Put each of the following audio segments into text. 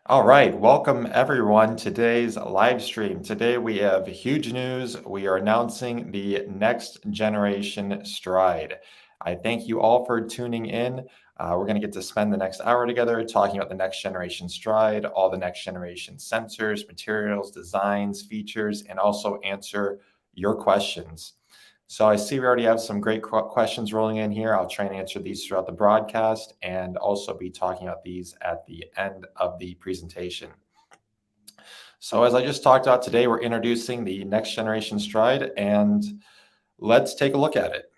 All right, welcome everyone to today's live stream. Today we have huge news. We are announcing the next generation Stryd. I thank you all for tuning in. We're going to get to spend the next hour together talking about the next generation Stryd, all the next generation sensors, materials, designs, features, and also answer your questions. So I see we already have some great questions rolling in here. I'll try and answer these throughout the broadcast and also be talking about these at the end of the presentation. So as I just talked about today, we're introducing the next generation Stryd, and let's take a look at it.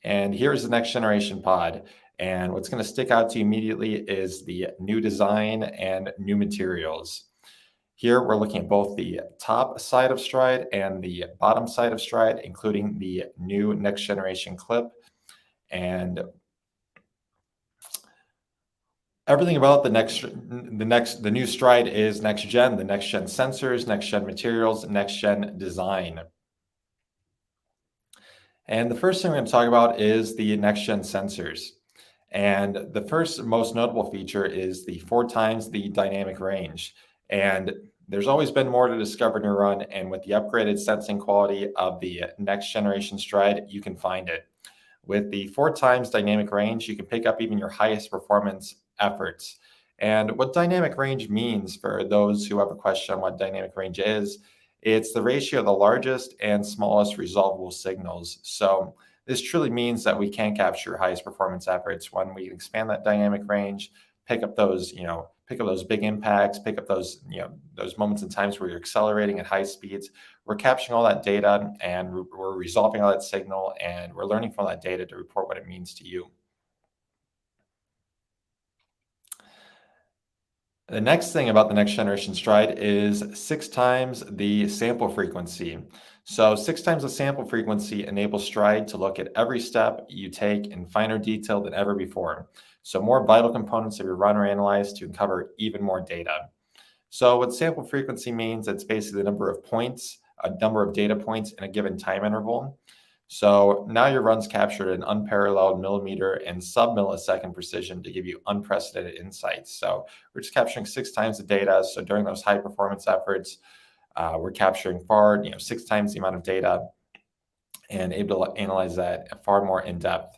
And here's the next generation pod. And what's going to stick out to you immediately is the new design and new materials. Here we're looking at both the top side of Stryd and the bottom side of Stryd, including the new next generation clip. And everything about the new Stryd is next gen, the next gen sensors, next gen materials, next gen design. And the first thing we're going to talk about is the next gen sensors. And the first most notable feature is the 4 times the dynamic range. And there's always been more to discover in your run, and with the upgraded sensing quality of the next generation Stryd, you can find it. With the 4 times dynamic range, you can pick up even your highest performance efforts. And what dynamic range means, for those who have a question on what dynamic range is, it's the ratio of the largest and smallest resolvable signals. So this truly means that we can capture highest performance efforts when we expand that dynamic range, pick up those big impacts, pick up those moments in times where you're accelerating at high speeds. We're capturing all that data, and we're resolving all that signal, and we're learning from that data to report what it means to you. The next thing about the next generation Stryd is 6 times the sample frequency. So 6 times the sample frequency enables Stryd to look at every step you take in finer detail than ever before. So more vital components of your run are analyzed to uncover even more data. So what sample frequency means, it's basically the number of points, a number of data points in a given time interval. So now your run's captured an unparalleled millimeter and sub-millisecond precision to give you unprecedented insights. So we're just capturing 6 times the data. So during those high performance efforts, we're capturing 6 times the amount of data and able to analyze that far more in depth.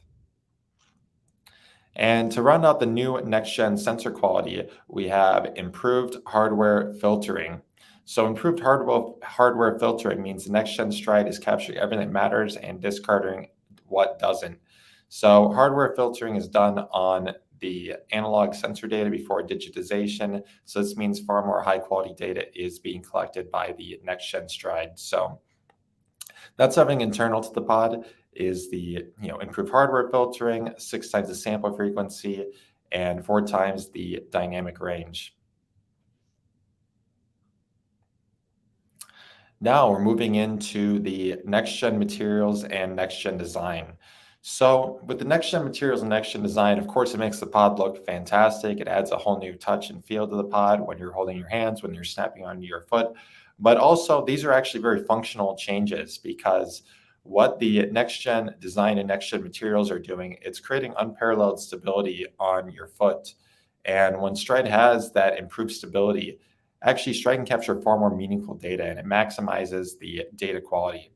And to round out the new next-gen sensor quality, we have improved hardware filtering. So improved hardware filtering means the next-gen Stryd is capturing everything that matters and discarding what doesn't. So hardware filtering is done on the analog sensor data before digitization. So this means far more high-quality data is being collected by the next-gen Stryd. So that's something internal to the pod, is the improved hardware filtering, 6 times the sample frequency, and 4 times the dynamic range. Now we're moving into the next gen materials and next gen design. So with the next gen materials and next gen design, of course, it makes the pod look fantastic. It adds a whole new touch and feel to the pod when you're holding your hands, when you're snapping onto your foot. But also, these are actually very functional changes, because what the next gen design and next gen materials are doing, it's creating unparalleled stability on your foot. And when Stryd has that improved stability, actually Stryd can capture far more meaningful data, and it maximizes the data quality.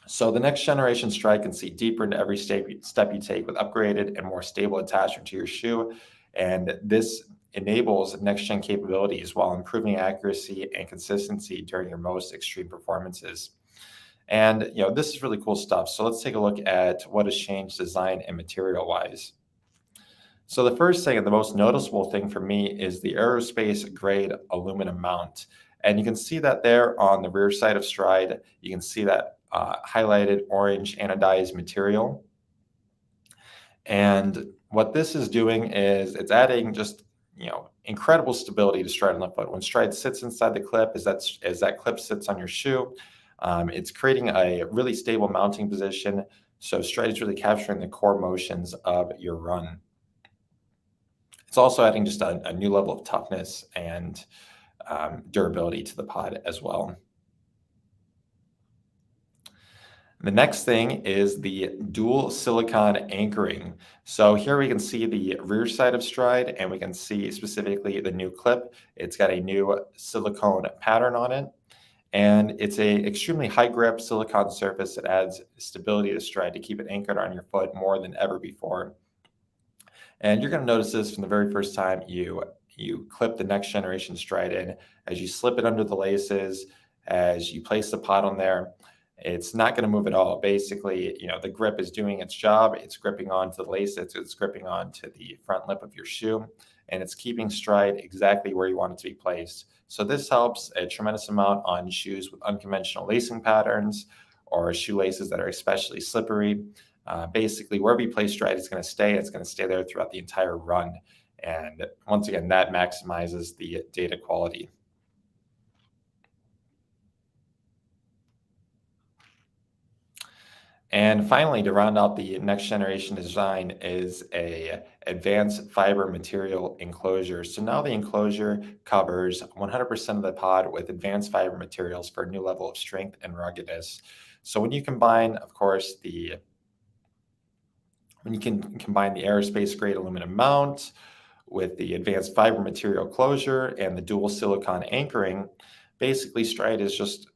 So the next generation Stryd can see deeper into every step you take with upgraded and more stable attachment to your shoe. And this enables next gen capabilities while improving accuracy and consistency during your most extreme performances. And this is really cool stuff. So let's take a look at what has changed design and material wise. So the first thing, and the most noticeable thing for me, is the aerospace grade aluminum mount. And you can see that there on the rear side of Stryd. You can see that highlighted orange anodized material. And what this is doing is it's adding just incredible stability to Stryd on the foot. When Stryd sits inside the clip, as that clip sits on your shoe, it's creating a really stable mounting position. So Stryd is really capturing the core motions of your run. It's also adding just a new level of toughness and durability to the pod as well. The next thing is the dual silicon anchoring. So here we can see the rear side of Stryd, and we can see specifically the new clip. It's got a new silicone pattern on it, and it's a extremely high grip silicone surface that adds stability to Stryd to keep it anchored on your foot more than ever before. And you're going to notice this from the very first time you clip the next generation Stryd in. As you slip it under the laces, as you place the pod on there, it's not going to move at all. Basically, the grip is doing its job. It's gripping onto the laces, it's gripping onto the front lip of your shoe, and it's keeping Stryd exactly where you want it to be placed. So this helps a tremendous amount on shoes with unconventional lacing patterns or shoelaces that are especially slippery. Basically, wherever you place Stryd, it's going to stay. It's going to stay there throughout the entire run. And once again, that maximizes the data quality. And finally, to round out the next generation design is a advanced fiber material enclosure. So now the enclosure covers 100% of the pod with advanced fiber materials for a new level of strength and ruggedness. So when you combine, of course, when you can combine the aerospace grade aluminum mount with the advanced fiber material closure and the dual silicon anchoring, basically Stryd is just,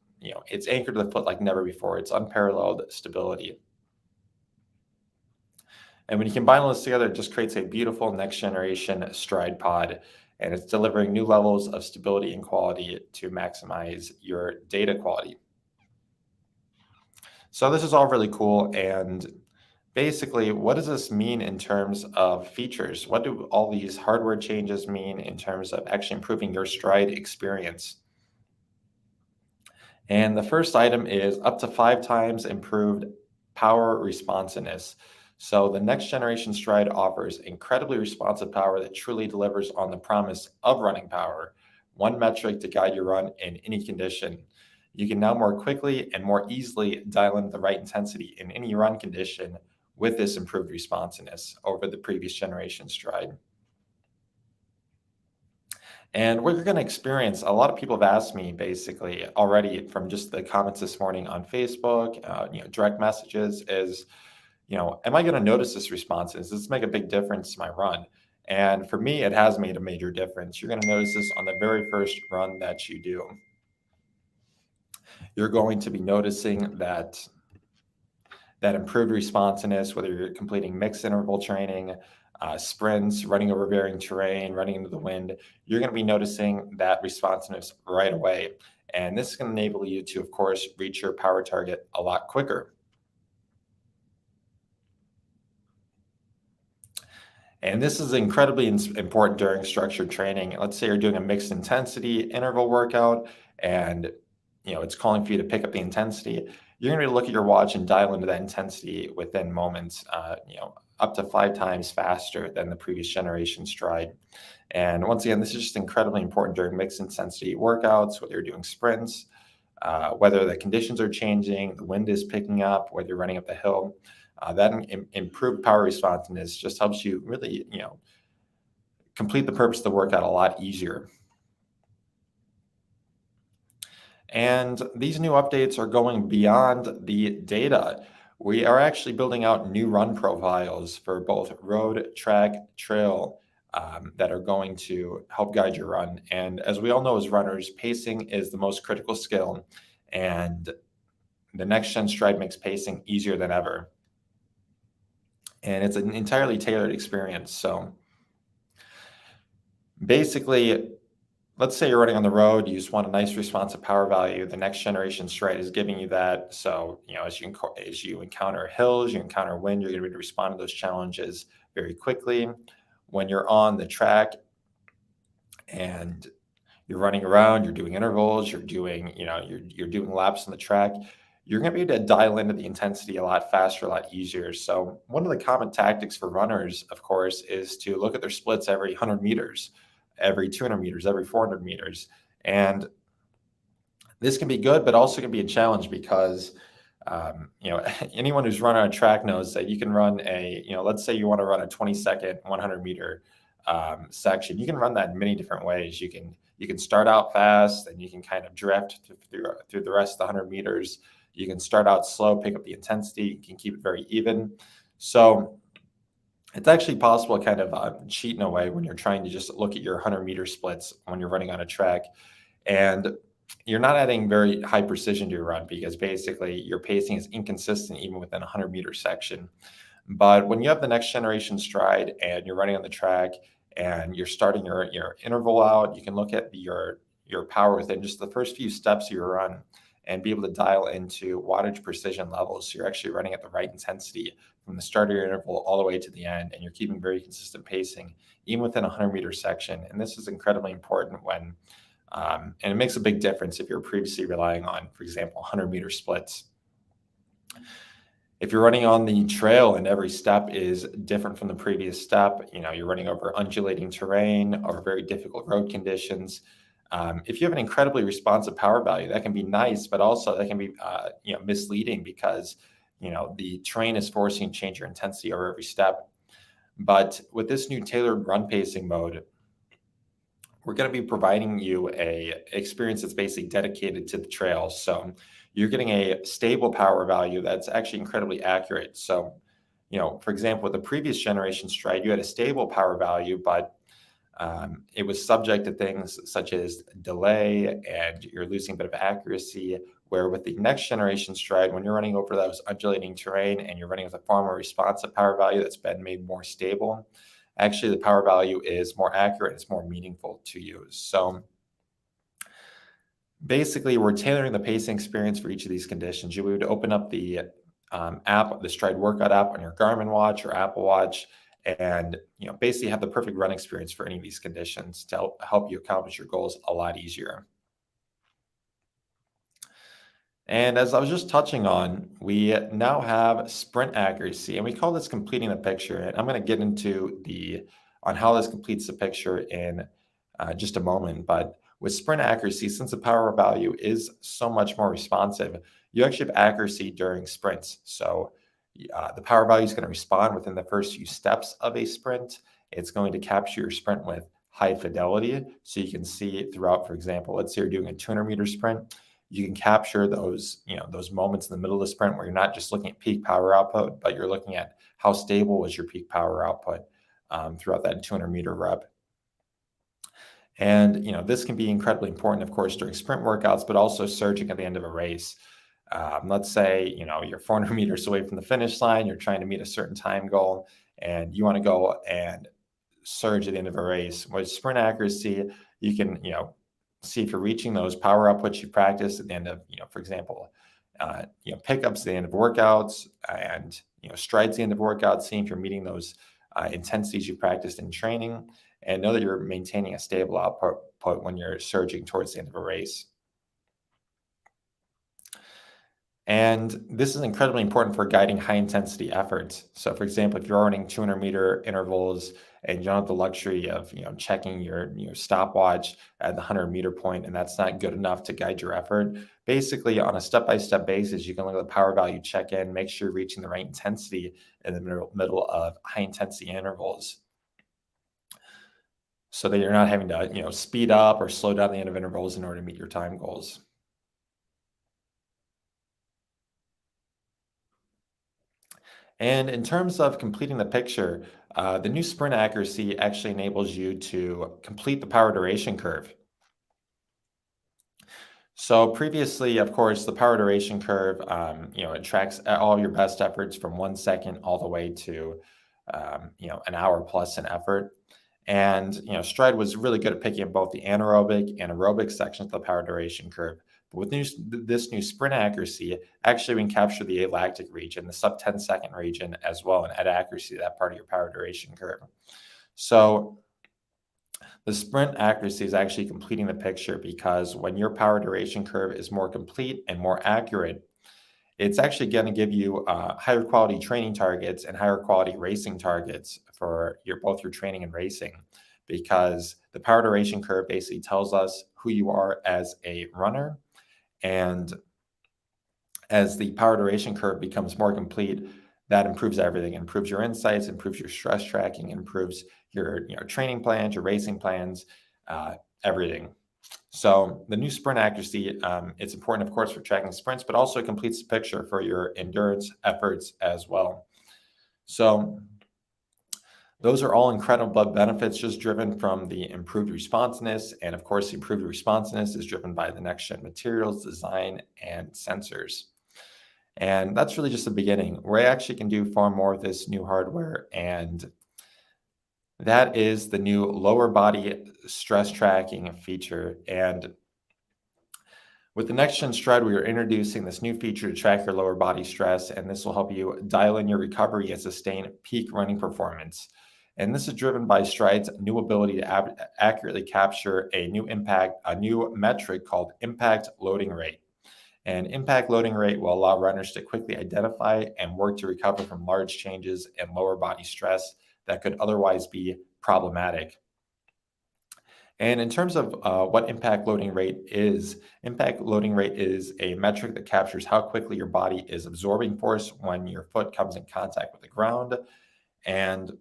it's anchored to the foot like never before. It's unparalleled stability. And when you combine all this together, it just creates a beautiful next generation Stryd pod. And it's delivering new levels of stability and quality to maximize your data quality. So this is all really cool. And basically, what does this mean in terms of features? What do all these hardware changes mean in terms of actually improving your Stryd experience? And the first item is up to 5 times improved power responsiveness. So the next generation Stryd offers incredibly responsive power that truly delivers on the promise of running power, one metric to guide your run in any condition. You can now more quickly and more easily dial in the right intensity in any run condition with this improved responsiveness over the previous generation Stryd. And what you're going to experience, a lot of people have asked me basically already from just the comments this morning on Facebook, direct messages is, am I going to notice this response? Does this make a big difference to my run? And for me, it has made a major difference. You're going to notice this on the very first run that you do. You're going to be noticing that improved responsiveness, whether you're completing mixed interval training, sprints, running over varying terrain, running into the wind, you're going to be noticing that responsiveness right away. And this is going to enable you to, of course, reach your power target a lot quicker. And this is incredibly important during structured training. Let's say you're doing a mixed intensity interval workout and it's calling for you to pick up the intensity. You're going to look at your watch and dial into that intensity within moments, up to 5 times faster than the previous generation Stryd. And once again, this is just incredibly important during mixed intensity workouts, whether you're doing sprints, whether the conditions are changing, the wind is picking up, whether you're running up the hill. That improved power responsiveness just helps you really, complete the purpose of the workout a lot easier. And these new updates are going beyond the data. We are actually building out new run profiles for both road, track, trail that are going to help guide your run. And as we all know as runners, pacing is the most critical skill. And the next gen Stryd makes pacing easier than ever. And it's an entirely tailored experience. So basically, let's say you're running on the road, you just want a nice responsive power value. The next generation Stryd is giving you that. So, as you encounter hills, you encounter wind, you're going to be able to respond to those challenges very quickly. When you're on the track and you're running around, you're doing intervals, you're doing laps on the track, you're going to be able to dial into the intensity a lot faster, a lot easier. So one of the common tactics for runners, of course, is to look at their splits every 100 meters, every 200 meters, every 400 meters. And this can be good, but also can be a challenge because, anyone who's run on a track knows that you can run let's say you want to run a 20-second 100-meter section. You can run that in many different ways. You can start out fast and you can kind of drift through the rest of the 100 meters, You can start out slow, pick up the intensity, you can keep it very even. So it's actually possible to kind of cheat in a way when you're trying to just look at your 100-meter splits when you're running on a track. And you're not adding very high precision to your run because basically your pacing is inconsistent even within a 100-meter section. But when you have the next generation Stryd and you're running on the track and you're starting your interval out, you can look at your power within just the first few steps of your run and be able to dial into wattage precision levels. So you're actually running at the right intensity from the start of your interval all the way to the end, and you're keeping very consistent pacing, even within a 100-meter section. And this is incredibly important when, and it makes a big difference if you're previously relying on, for example, 100-meter splits. If you're running on the trail and every step is different from the previous step, you're running over undulating terrain or very difficult road conditions. If you have an incredibly responsive power value, that can be nice, but also that can be misleading because the terrain is forcing you to change your intensity over every step. But with this new tailored run pacing mode, we're going to be providing you a experience that's basically dedicated to the trail. So you're getting a stable power value that's actually incredibly accurate. So, for example, with the previous generation Stryd, you had a stable power value, but it was subject to things such as delay and you're losing a bit of accuracy. Where with the next generation Stryd, when you're running over those undulating terrain and you're running with a far more responsive power value that's been made more stable, actually the power value is more accurate, it's more meaningful to use. So basically, we're tailoring the pacing experience for each of these conditions. You would open up the app, the Stryd workout app on your Garmin watch or Apple Watch, and basically have the perfect run experience for any of these conditions to help you accomplish your goals a lot easier. And as I was just touching on, we now have sprint accuracy, and we call this completing the picture. And I'm going to get into on how this completes the picture in just a moment. But with sprint accuracy, since the power value is so much more responsive, you actually have accuracy during sprints. So the power value is going to respond within the first few steps of a sprint. It's going to capture your sprint with high fidelity. So you can see it throughout, for example, let's say you're doing a 200-meter sprint. You can capture those moments in the middle of the sprint where you're not just looking at peak power output, but you're looking at how stable was your peak power output throughout that 200-meter rep. And this can be incredibly important, of course, during sprint workouts, but also surging at the end of a race. Let's say you're 400 meters away from the finish line, you're trying to meet a certain time goal, and you want to go and surge at the end of a race. With sprint accuracy, you can see if you're reaching those power outputs you practiced at the end of, for example, pickups at the end of workouts, and strides at the end of workouts, seeing if you're meeting those intensities you practiced in training, and know that you're maintaining a stable output when you're surging towards the end of a race. And this is incredibly important for guiding high intensity efforts. So for example, if you're running 200-meter intervals and you don't have the luxury of checking your stopwatch at the 100-meter point, and that's not good enough to guide your effort, basically on a step-by-step basis, you can look at the power value check-in, make sure you're reaching the right intensity in the middle of high intensity intervals, so that you're not having to speed up or slow down the end of intervals in order to meet your time goals. And in terms of completing the picture, the new sprint accuracy actually enables you to complete the power duration curve. So previously, of course, the power duration curve, it tracks all your best efforts from 1 second all the way to, an hour plus in effort. And, Stryd was really good at picking up both the anaerobic and aerobic sections of the power duration curve. But with this new sprint accuracy, actually we can capture the alactic region, the sub 10-second region as well, and add accuracy to that part of your power duration curve. So the sprint accuracy is actually completing the picture because when your power duration curve is more complete and more accurate, it's actually going to give you higher quality training targets and higher quality racing targets for both your training and racing, because the power duration curve basically tells us who you are as a runner. And as the power duration curve becomes more complete, that improves everything. It improves your insights, improves your stress tracking, improves your training plans, your racing plans, everything. So the new sprint accuracy, it's important, of course, for tracking sprints, but also it completes the picture for your endurance efforts as well. So those are all incredible benefits just driven from the improved responsiveness. And of course, the improved responsiveness is driven by the next gen materials, design, and sensors. And that's really just the beginning. We actually can do far more with this new hardware. And that is the new lower body stress tracking feature. And with the next gen Stryd, we are introducing this new feature to track your lower body stress, and this will help you dial in your recovery and sustain peak running performance. And this is driven by Stryd's new ability to accurately capture a new metric called impact loading rate. And impact loading rate will allow runners to quickly identify and work to recover from large changes in lower body stress that could otherwise be problematic. And in terms of what impact loading rate is a metric that captures how quickly your body is absorbing force when your foot comes in contact with the ground. And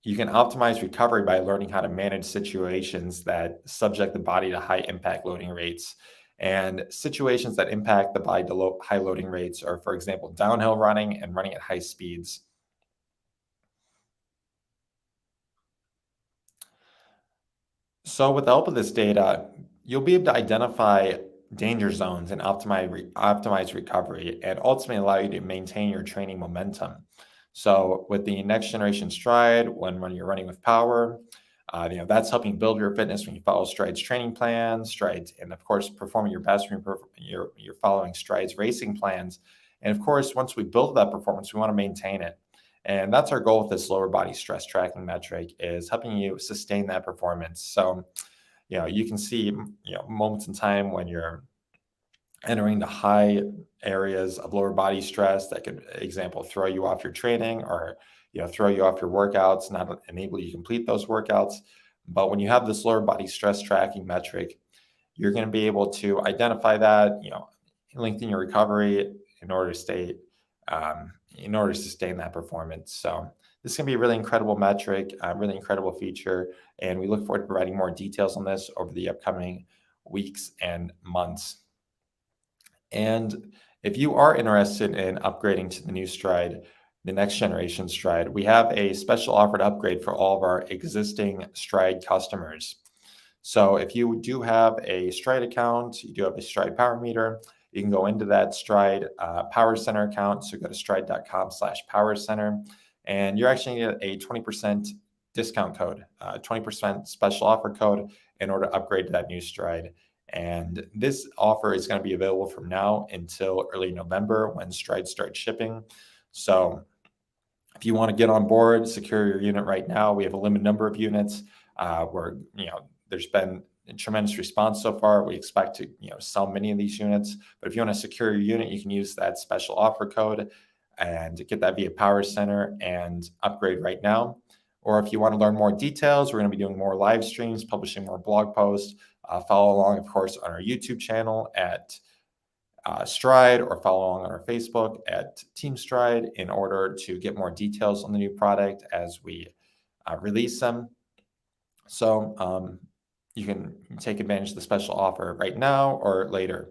you can optimize recovery by learning how to manage situations that subject the body to high impact loading rates. And situations that impact the body to high loading rates are, for example, downhill running and running at high speeds. So with the help of this data, you'll be able to identify danger zones and optimize recovery and ultimately allow you to maintain your training momentum. So with the next generation Stryd, when you're running with power, that's helping build your fitness when you follow Stryd's training plans, Stryd's, and of course, performing your best when you're following Stryd's racing plans. And of course, once we build that performance, we want to maintain it. And that's our goal with this lower body stress tracking metric is helping you sustain that performance. So, you can see, moments in time when you're entering the high areas of lower body stress that could, example, throw you off your training or, throw you off your workouts, not enable you to complete those workouts. But when you have this lower body stress tracking metric, you're going to be able to identify that, lengthen your recovery in order to stay, in order to sustain that performance. So this is going to be a really incredible metric, a really incredible feature, and we look forward to providing more details on this over the upcoming weeks and months. And if you are interested in upgrading to the new Stryd, the next generation Stryd, we have a special offer to upgrade for all of our existing Stryd customers. So if you do have a Stryd account, you do have a Stryd power meter, you can go into that Stryd Power Center account. So go to stryd.com/power center, and you're actually going to get a 20% discount code, 20% special offer code in order to upgrade to that new Stryd. And this offer is going to be available from now until early November when Stryd starts shipping. So if you want to get on board, secure your unit right now. We have a limited number of units. There's been a tremendous response so far. We expect to, sell many of these units. But if you want to secure your unit, you can use that special offer code and get that via Power Center and upgrade right now. Or if you want to learn more details, we're going to be doing more live streams, publishing more blog posts. Follow along, of course, on our YouTube channel at Stryd, or follow along on our Facebook at Team Stryd in order to get more details on the new product as we release them. So you can take advantage of the special offer right now or later.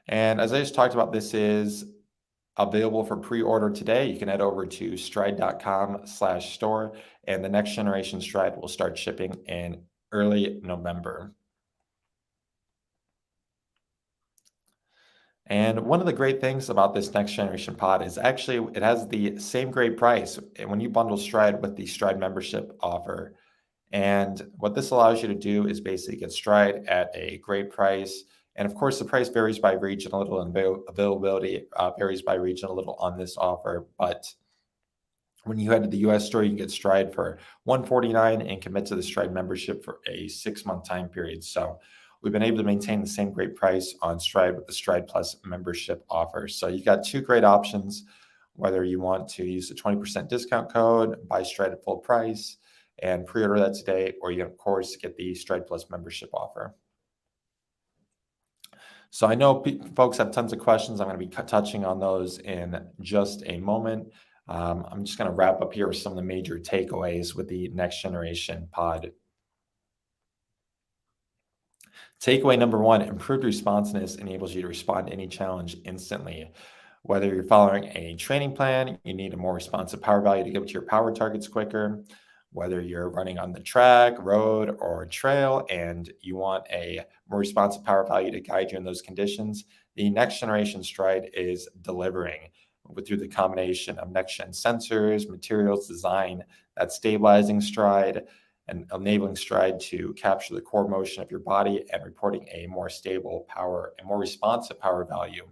And as I just talked about, this is available for pre-order today. You can head over to stryd.com/store, and the next generation Stryd will start shipping in early November. And one of the great things about this next generation pod is actually it has the same great price when you bundle Stryd with the Stryd membership offer. And what this allows you to do is basically get Stryd at a great price. And of course, the price varies by region a little, and availability varies by region a little on this offer. But when you head to the US store, you can get Stryd for $149 and commit to the Stryd membership for a 6-month time period. So we've been able to maintain the same great price on Stryd with the Stryd Plus membership offer. So you've got two great options, whether you want to use the 20% discount code, buy Stryd at full price, and pre-order that today, or you, of course, get the Stryd Plus membership offer. So I know folks have tons of questions. I'm going to be touching on those in just a moment. I'm just going to wrap up here with some of the major takeaways with the next generation pod. Takeaway number one, improved responsiveness enables you to respond to any challenge instantly. Whether you're following a training plan, you need a more responsive power value to get to your power targets quicker. Whether you're running on the track, road, or trail, and you want a more responsive power value to guide you in those conditions, the next generation Stryd is delivering through the combination of next gen sensors, materials design that's stabilizing Stryd and enabling Stryd to capture the core motion of your body and reporting a more stable power and more responsive power value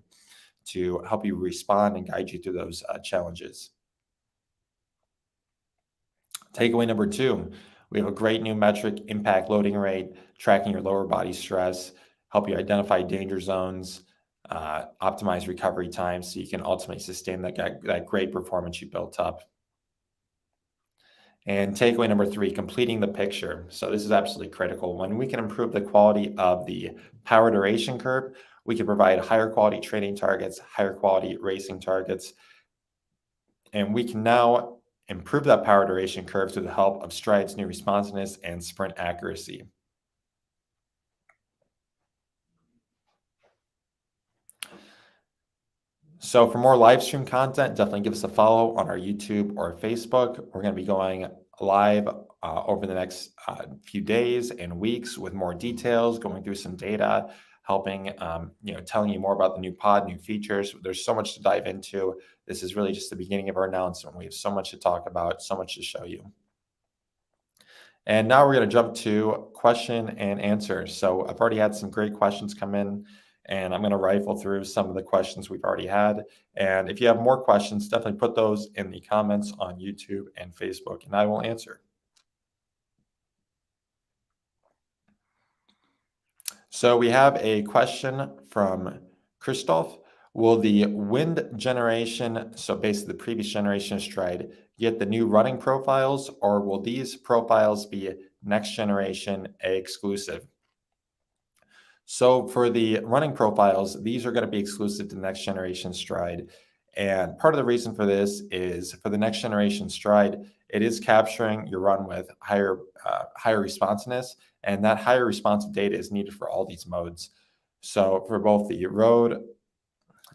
to help you respond and guide you through those challenges. Takeaway number two, we have a great new metric, impact loading rate, tracking your lower body stress, help you identify danger zones, optimize recovery time so you can ultimately sustain that great performance you built up. And takeaway number three, completing the picture. So this is absolutely critical. When we can improve the quality of the power duration curve, we can provide higher quality training targets, higher quality racing targets, and we can now improve that power duration curve through the help of Stryd's new responsiveness and sprint accuracy. So for more live stream content, definitely give us a follow on our YouTube or Facebook. We're going to be going live over the next few days and weeks with more details, going through some data, helping, telling you more about the new pod, new features. There's so much to dive into. This is really just the beginning of our announcement. We have so much to talk about, so much to show you. And now we're going to jump to question and answer. So I've already had some great questions come in, and I'm going to rifle through some of the questions we've already had. And if you have more questions, definitely put those in the comments on YouTube and Facebook, and I will answer. So we have a question from Christoph. Will the wind generation, so basically the previous generation of Stryd, get the new running profiles, or will these profiles be next generation exclusive? So for the running profiles, these are going to be exclusive to next generation Stryd. And part of the reason for this is for the next generation Stryd, it is capturing your run with higher responsiveness, and that higher responsive data is needed for all these modes. So for both the road,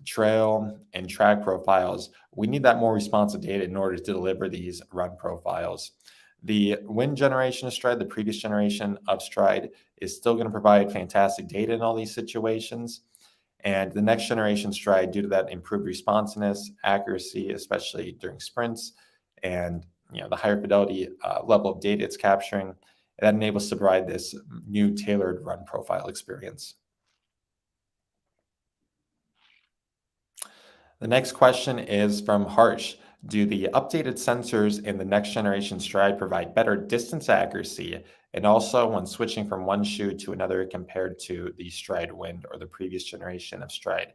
trail, and track profiles, we need that more responsive data in order to deliver these run profiles. The wind generation of Stryd, the previous generation of Stryd, is still going to provide fantastic data in all these situations. And the next generation Stryd, due to that improved responsiveness, accuracy, especially during sprints, and the higher fidelity level of data it's capturing, that enables to provide this new tailored run profile experience. The next question is from Harsh. Do the updated sensors in the next generation Stryd provide better distance accuracy, and also when switching from one shoe to another compared to the Stryd Wind or the previous generation of Stryd?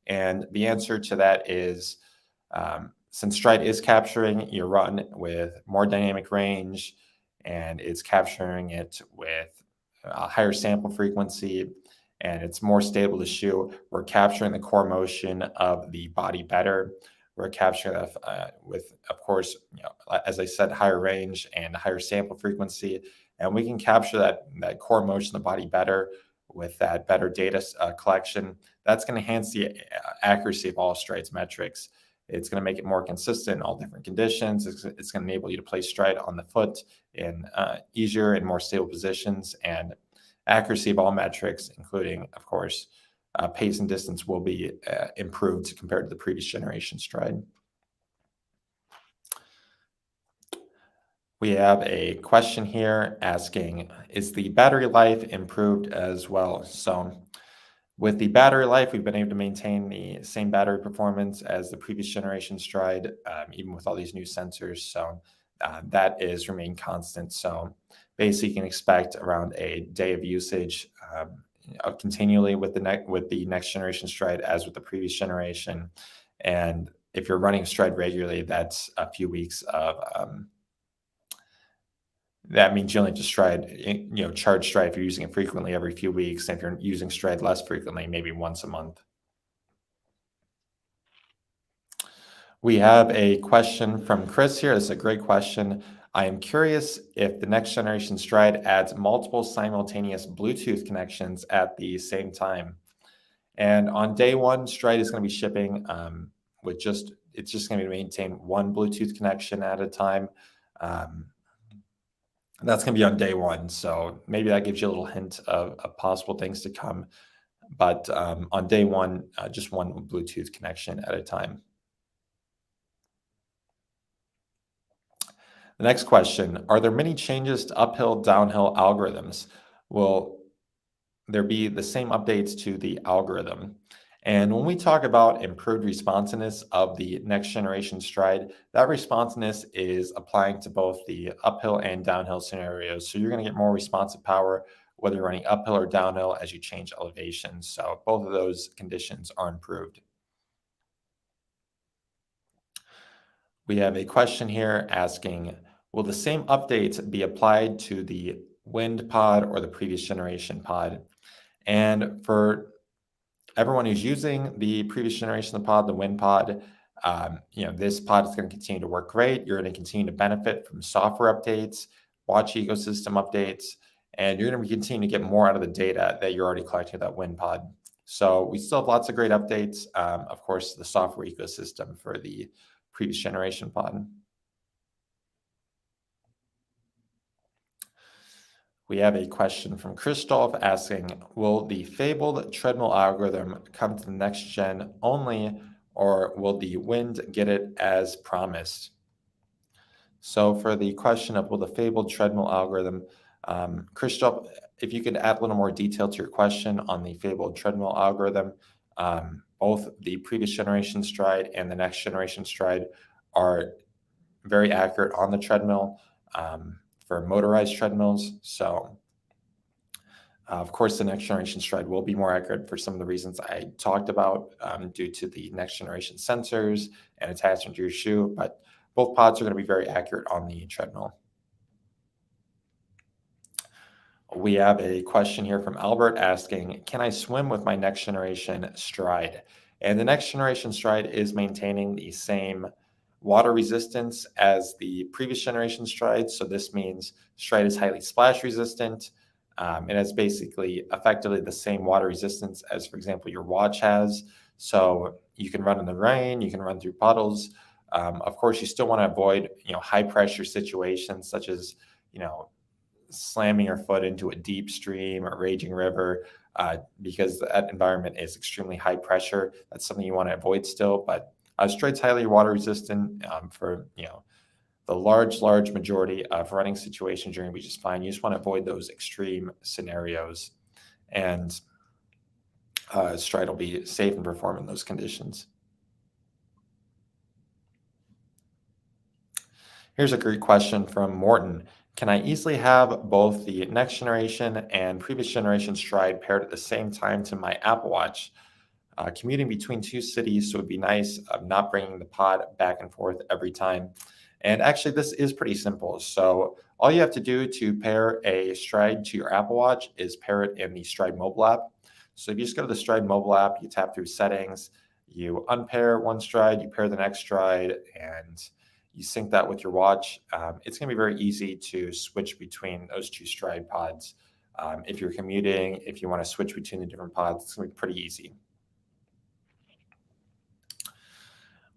And the answer to that is, since Stryd is capturing your run with more dynamic range and it's capturing it with a higher sample frequency, and it's more stable to shoe, we're capturing the core motion of the body better. We're capturing that with, of course, as I said, higher range and higher sample frequency, and we can capture that core motion of the body better with that better data collection. That's going to enhance the accuracy of all Stryd's metrics. It's going to make it more consistent in all different conditions. It's going to enable you to place Stryd on the foot in easier and more stable positions, and accuracy of all metrics, including, of course, pace and distance, will be improved compared to the previous generation Stryd. We have a question here asking, is the battery life improved as well? So with the battery life, we've been able to maintain the same battery performance as the previous generation Stryd, even with all these new sensors. So that is remained constant. So basically, you can expect around a day of usage continually with the next generation Stryd as with the previous generation. And if you're running Stryd regularly, that's a few weeks of that means you only have to charge Stryd if you're using it frequently every few weeks. And if you're using Stryd less frequently, maybe once a month. We have a question from Chris here. This is a great question. I am curious if the next generation Stryd adds multiple simultaneous Bluetooth connections at the same time. And on day one, Stryd is going to be shipping with it's just going to maintain one Bluetooth connection at a time. Um, that's going to be on day one. So maybe that gives you a little hint of possible things to come. But on day one, just one Bluetooth connection at a time. The next question, are there many changes to uphill, downhill algorithms? Will there be the same updates to the algorithm? And when we talk about improved responsiveness of the next generation Stryd, that responsiveness is applying to both the uphill and downhill scenarios. So you're going to get more responsive power, whether you're running uphill or downhill as you change elevation. So both of those conditions are improved. We have a question here asking, will the same updates be applied to the wind pod or the previous generation pod? And for everyone who's using the previous generation of the pod, the wind pod, this pod is going to continue to work great. You're going to continue to benefit from software updates, watch ecosystem updates, and you're going to continue to get more out of the data that you're already collecting with that wind pod. So we still have lots of great updates. Of course, the software ecosystem for the previous generation pod. We have a question from Christoph asking, will the fabled treadmill algorithm come to the next gen only, or will the wind get it as promised? So for the question of will the fabled treadmill algorithm, Christoph, if you could add a little more detail to your question on the fabled treadmill algorithm, both the previous generation Stryd and the next generation Stryd are very accurate on the treadmill. For motorized treadmills. So, of course, the next generation Stryd will be more accurate for some of the reasons I talked about due to the next generation sensors and attachment to your shoe, but both pods are going to be very accurate on the treadmill. We have a question here from Albert asking, can I swim with my next generation Stryd? And the next generation Stryd is maintaining the same water resistance as the previous generation Stryd. So this means Stryd is highly splash resistant. It has basically effectively the same water resistance as, for example, your watch has. So you can run in the rain, you can run through puddles. Of course, you still want to avoid, high pressure situations such as, slamming your foot into a deep stream or raging river, because that environment is extremely high pressure. That's something you want to avoid still, but Stryd's highly water resistant for the large majority of running situations. You're going to be just fine. You just want to avoid those extreme scenarios, and Stryd will be safe and perform in those conditions. Here's a great question from Morton. Can I easily have both the next generation and previous generation Stryd paired at the same time to my Apple Watch? Commuting between two cities, so it would be nice of not bringing the pod back and forth every time. And actually, this is pretty simple. So all you have to do to pair a Stryd to your Apple Watch is pair it in the Stryd mobile app. So if you just go to the Stryd mobile app, you tap through settings, you unpair one Stryd, you pair the next Stryd, and you sync that with your watch. It's going to be very easy to switch between those two Stryd pods. If you're commuting, if you want to switch between the different pods, it's going to be pretty easy.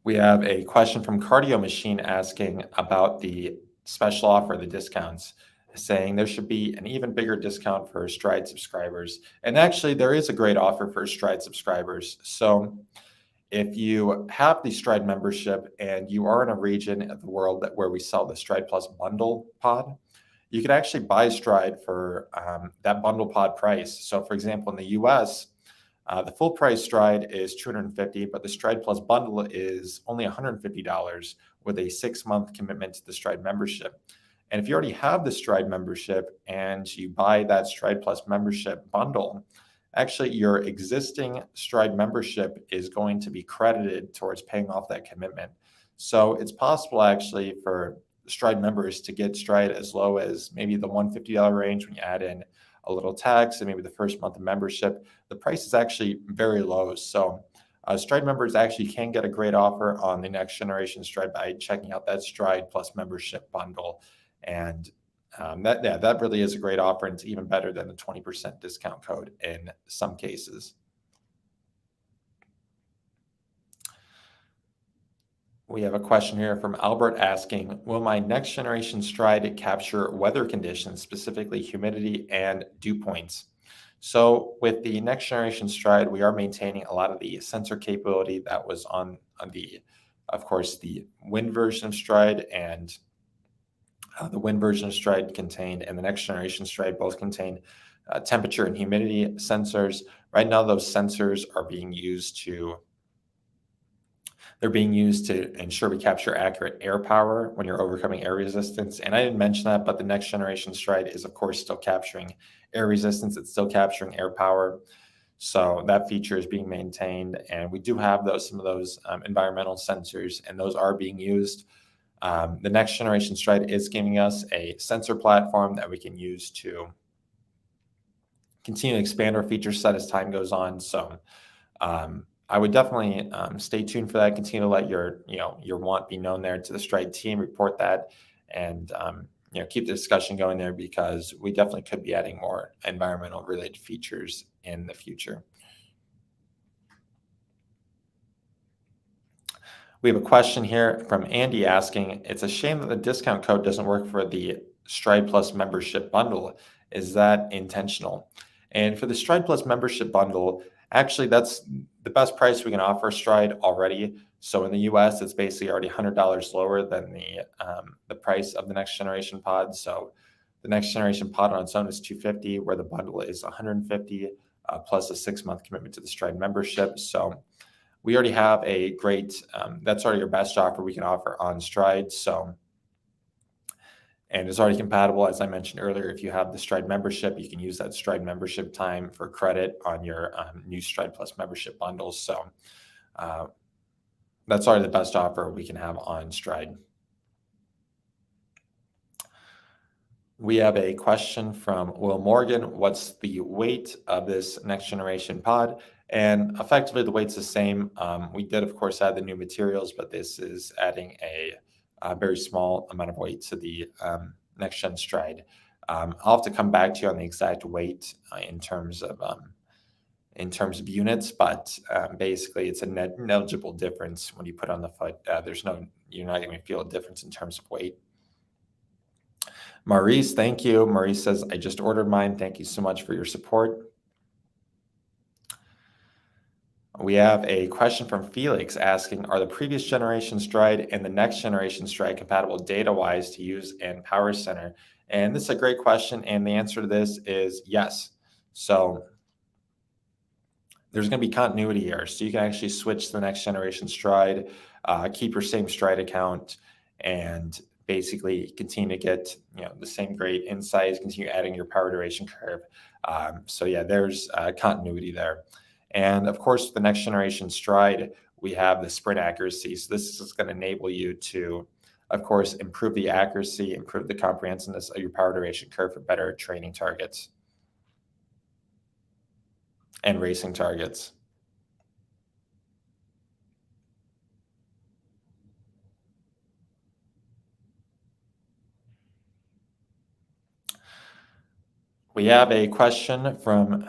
We have a question from Cardio Machine asking about the special offer, the discounts, saying there should be an even bigger discount for Stryd subscribers. And actually, there is a great offer for Stryd subscribers. So if you have the Stryd membership and you are in a region of the world where we sell the Stryd Plus bundle pod, you can actually buy Stryd for that bundle pod price. So for example, in the US, the full price Stryd is $250, but the Stryd Plus bundle is only $150 with a 6-month commitment to the Stryd membership. And if you already have the Stryd membership and you buy that Stryd Plus membership bundle, actually your existing Stryd membership is going to be credited towards paying off that commitment. So it's possible actually for Stryd members to get Stryd as low as maybe the $150 range when you add in a little tax and maybe the first month of membership. The price is actually very low. So Stryd members actually can get a great offer on the next generation Stryd by checking out that Stryd Plus membership bundle. And that really is a great offer, and it's even better than the 20% discount code in some cases. We have a question here from Albert asking, will my next generation Stryd capture weather conditions, specifically humidity and dew points? So with the next generation Stryd, we are maintaining a lot of the sensor capability that was on the, of course, the wind version of Stryd, and the wind version of Stryd contained, and the next generation Stryd both contained temperature and humidity sensors. Right now, those sensors are being used to ensure we capture accurate air power when you're overcoming air resistance. And I didn't mention that, but the next generation Stryd is, of course, still capturing air resistance. It's still capturing air power. So that feature is being maintained. And we do have some of those environmental sensors, and those are being used. The next generation Stryd is giving us a sensor platform that we can use to continue to expand our feature set as time goes on. So I would definitely stay tuned for that. Continue to let your want be known there to the Stryd team. Report that, and keep the discussion going there, because we definitely could be adding more environmental related features in the future. We have a question here from Andy asking, it's a shame that the discount code doesn't work for the Stryd Plus membership bundle. Is that intentional? And for the Stryd Plus membership bundle, actually, that's the best price we can offer Stryd already. So in the US, it's basically already $100 lower than the price of the next generation pod. So the next generation pod on its own is $250, where the bundle is $150 plus a 6-month commitment to the Stryd membership. So we already have a great, that's already our best offer we can offer on Stryd. So, and it's already compatible, as I mentioned earlier. If you have the Stryd membership, you can use that Stryd membership time for credit on your new Stryd Plus membership bundles. So that's already the best offer we can have on Stryd. We have a question from Will Morgan. What's the weight of this next generation pod? And effectively, the weight's the same. We did, of course, add the new materials, but this is adding a very small amount of weight to the next gen Stryd. I'll have to come back to you on the exact weight in terms of units, but basically, it's a negligible difference when you put on the foot. You're not going to feel a difference in terms of weight. Maurice, thank you. Maurice says, I just ordered mine. Thank you so much for your support. We have a question from Felix asking, are the previous generation Stryd and the next generation Stryd compatible data-wise to use in Power Center? And this is a great question, and the answer to this is yes. So there's going to be continuity here. So you can actually switch to the next generation Stryd, keep your same Stryd account, and basically continue to get the same great insights, continue adding your power duration curve. So yeah, there's continuity there. And of course, the next generation Stryd, we have the sprint accuracy. So this is going to enable you to, of course, improve the accuracy, improve the comprehensiveness of your power duration curve for better training targets and racing targets. We have a question from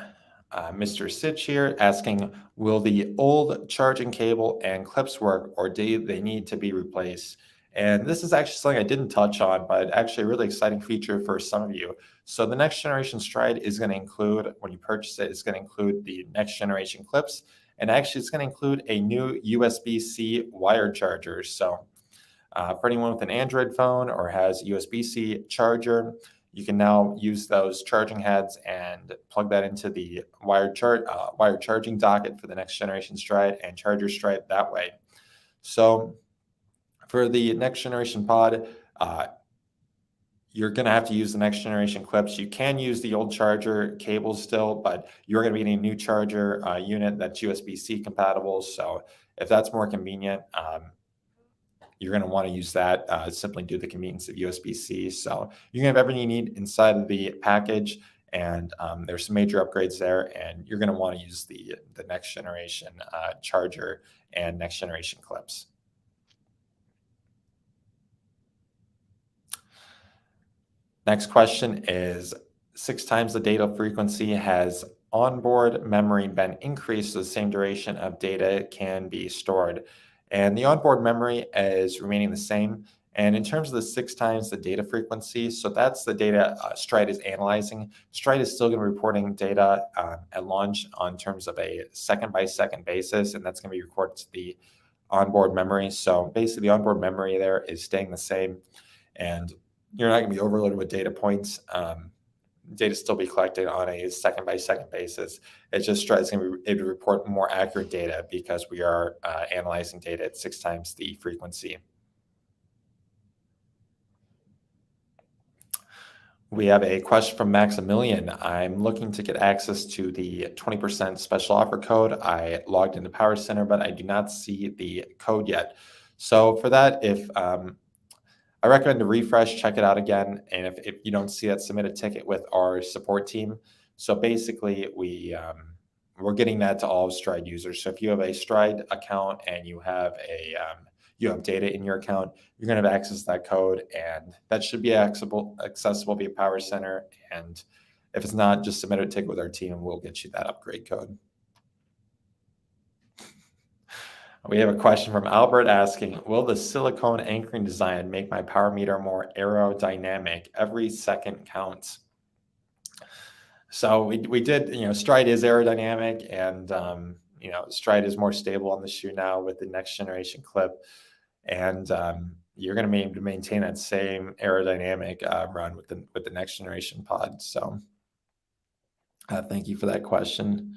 Mr. Sitch here asking, will the old charging cable and clips work, or do they need to be replaced? And this is actually something I didn't touch on, but actually a really exciting feature for some of you. So the next generation Stryd is going to include, when you purchase it, it's going to include the next generation clips, and actually it's going to include a new USB-C wired charger. So for anyone with an Android phone or has USB-C charger, you can now use those charging heads and plug that into the wired charging docket for the next generation Stryd and charge your Stryd that way. So for the next generation pod, you're going to have to use the next generation clips. You can use the old charger cables still, but you're going to be getting a new charger unit that's USB-C compatible. So if that's more convenient, you're going to want to use that simply due to the convenience of USB-C. So you're going to have everything you need inside of the package, and there's some major upgrades there, and you're going to want to use the next generation charger and next generation clips. Next question is 6 times the data frequency has onboard memory been increased, so the same duration of data can be stored. And the onboard memory is remaining the same. And in terms of the 6 times the data frequency, so that's the data Stryd is analyzing. Stryd is still going to be reporting data at launch on terms of a second-by-second basis, and that's going to be recorded to the onboard memory. So basically, the onboard memory there is staying the same, and you're not going to be overloaded with data points. Data still be collected on a second-by-second basis. It's just Stryd's going to be able to report more accurate data because we are analyzing data at 6 times the frequency. We have a question from Maximilian. I'm looking to get access to the 20% special offer code. I logged into Power Center, but I do not see the code yet. So for that, if I recommend to refresh, check it out again, and if you don't see that, submit a ticket with our support team. So basically, we're getting that to all Stryd users. So if you have a Stryd account and you have you have data in your account, you're going to have access to that code, and that should be accessible via Power Center. And if it's not, just submit a ticket with our team, and we'll get you that upgrade code. We have a question from Albert asking, will the silicone anchoring design make my power meter more aerodynamic? Every second counts. So we did, Stryd is aerodynamic, and, Stryd is more stable on the shoe now with the next generation clip. And you're going to be able to maintain that same aerodynamic run with the next generation pod. So thank you for that question.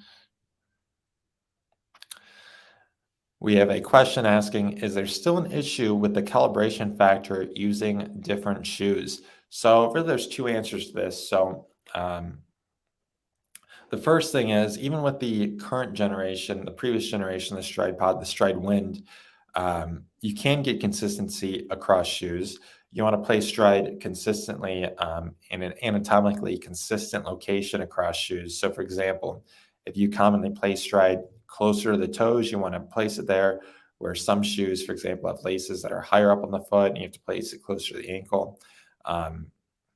We have a question asking, is there still an issue with the calibration factor using different shoes? So really there's two answers to this. So the first thing is, even with the current generation, the previous generation, the Stryd pod, the Stryd Wind, you can get consistency across shoes. You want to place Stryd consistently in an anatomically consistent location across shoes. So for example, if you commonly place Stryd closer to the toes, you want to place it there, where some shoes, for example, have laces that are higher up on the foot and you have to place it closer to the ankle.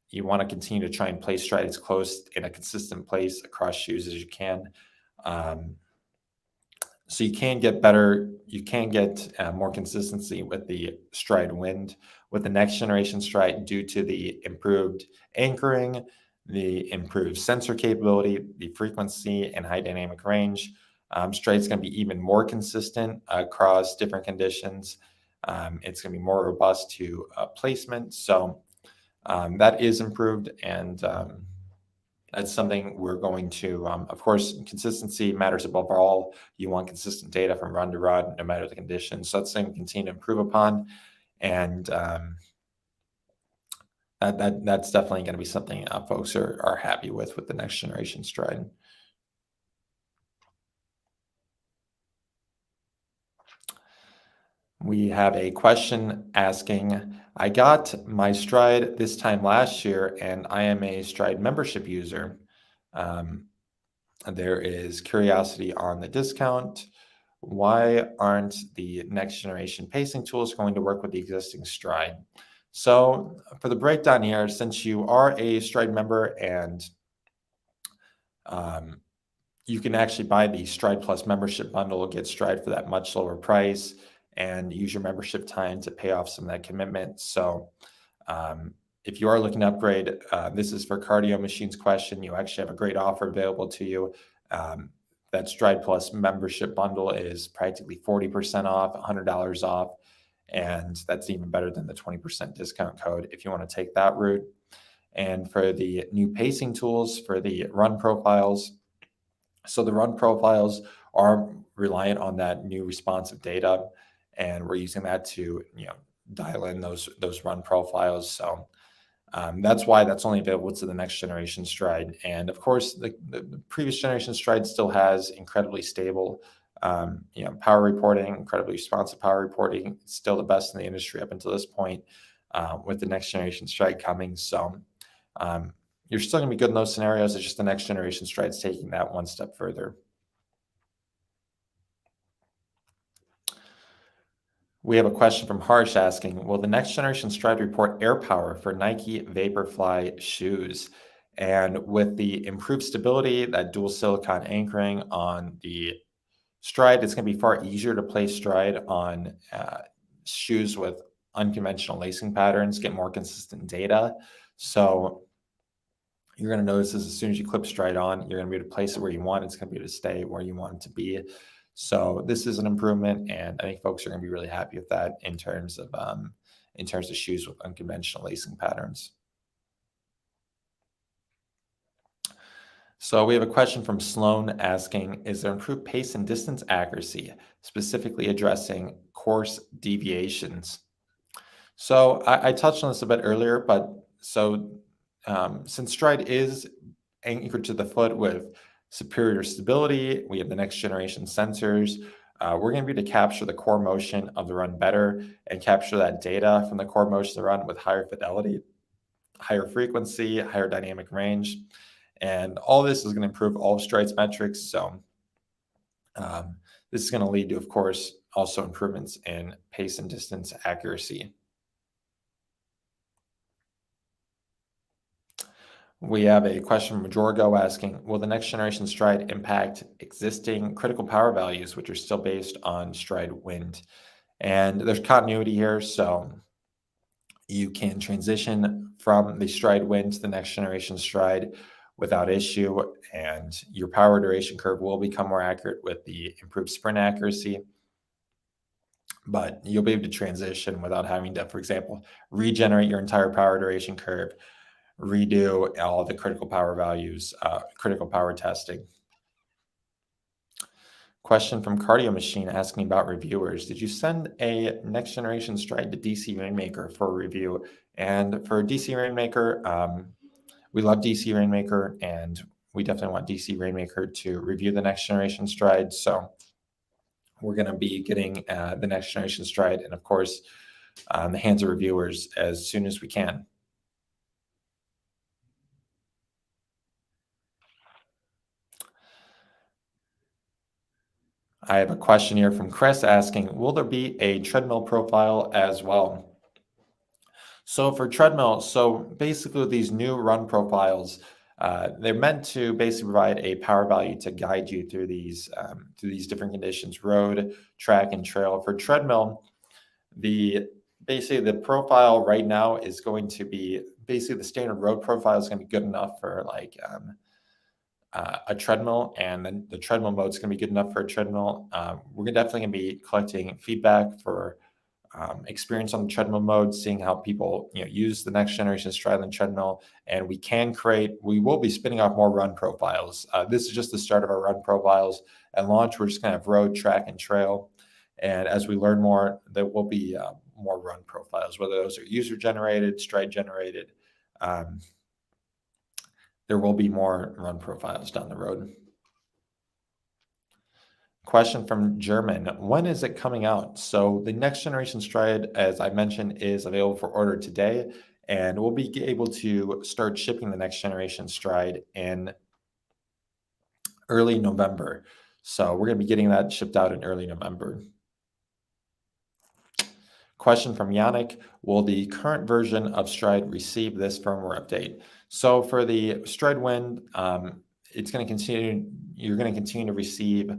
You want to continue to try and place Stryd as close in a consistent place across shoes as you can. So you can get more consistency with the Stryd Wind. With the next generation Stryd, due to the improved anchoring, the improved sensor capability, the frequency and high dynamic range, Stryd's going to be even more consistent across different conditions. It's going to be more robust to placement. So that is improved, and that's something we're going to, of course, consistency matters above all. You want consistent data from run to run, no matter the conditions. So that's something we continue to improve upon. And that's definitely going to be something folks are happy with the next generation Stryd. We have a question asking, I got my Stryd this time last year, and I am a Stryd membership user. There is curiosity on the discount. Why aren't the next generation pacing tools going to work with the existing Stryd? So for the breakdown here, since you are a Stryd member and you can actually buy the Stryd Plus membership bundle, get Stryd for that much lower price, and use your membership time to pay off some of that commitment. So if you are looking to upgrade, this is for Cardio Machine's question. You actually have a great offer available to you. That Stryd Plus membership bundle is practically 40% off, $100 off, and that's even better than the 20% discount code if you want to take that route. And for the new pacing tools for the run profiles, so the run profiles are reliant on that new responsive data, and we're using that to dial in those run profiles. So that's why that's only available to the next generation Stryd. And of course, the previous generation Stryd still has incredibly stable power reporting, incredibly responsive power reporting. It's still the best in the industry up until this point, with the next generation Stryd coming. So you're still going to be good in those scenarios. It's just the next generation Stryd's taking that one step further. We have a question from Harsh asking, will the next generation Stryd report air power for Nike Vaporfly shoes? And with the improved stability, that dual silicon anchoring on the Stryd, it's going to be far easier to place Stryd on shoes with unconventional lacing patterns, get more consistent data. So you're going to notice this as soon as you clip Stryd on, you're going to be able to place it where you want. It's going to be able to stay where you want it to be. So this is an improvement, and I think folks are going to be really happy with that in terms of shoes with unconventional lacing patterns. So we have a question from Sloan asking, is there improved pace and distance accuracy, specifically addressing course deviations? So I touched on this a bit earlier, but since Stryd is anchored to the foot with superior stability, we have the next generation sensors. We're going to be able to capture the core motion of the run better and capture that data from the core motion of the run with higher fidelity, higher frequency, higher dynamic range. And all this is going to improve all of Stryd's metrics. So this is going to lead to, of course, also improvements in pace and distance accuracy. We have a question from Jorgo asking, will the next generation Stryd impact existing critical power values, which are still based on Stryd Wind? And there's continuity here, so you can transition from the Stryd Wind to the next generation Stryd without issue, and your power duration curve will become more accurate with the improved sprint accuracy. But you'll be able to transition without having to, for example, regenerate your entire power duration curve, redo all the critical power values, critical power testing. Question from Cardio Machine asking about reviewers. Did you send a next generation Stryd to DC Rainmaker for review? And for DC Rainmaker, we love DC Rainmaker, and we definitely want DC Rainmaker to review the next generation Stryd. So we're going to be getting the next generation Stryd, and of course, in the hands of reviewers as soon as we can. I have a question here from Chris asking, will there be a treadmill profile as well? So for treadmill, so basically these new run profiles, they're meant to basically provide a power value to guide you through these different conditions, road, track, and trail. For treadmill, basically the profile right now is going to be basically the standard road profile is going to be good enough for like a treadmill, and then the treadmill mode is going to be good enough for a treadmill. We're definitely going to be collecting feedback for experience on the treadmill mode, seeing how people use the next generation Stryd and treadmill, and we will be spinning off more run profiles. This is just the start of our run profiles. At launch, we're just going to have road, track, and trail, and as we learn more, there will be more run profiles, whether those are user generated, Stryd generated. There will be more run profiles down the road. Question from German. When is it coming out? So the next generation Stryd, as I mentioned, is available for order today, and we'll be able to start shipping the next generation Stryd in early November. So we're going to be getting that shipped out in early November. Question from Yannick. Will the current version of Stryd receive this firmware update? So for the Stryd Wind, it's going to continue. You're going to continue to receive.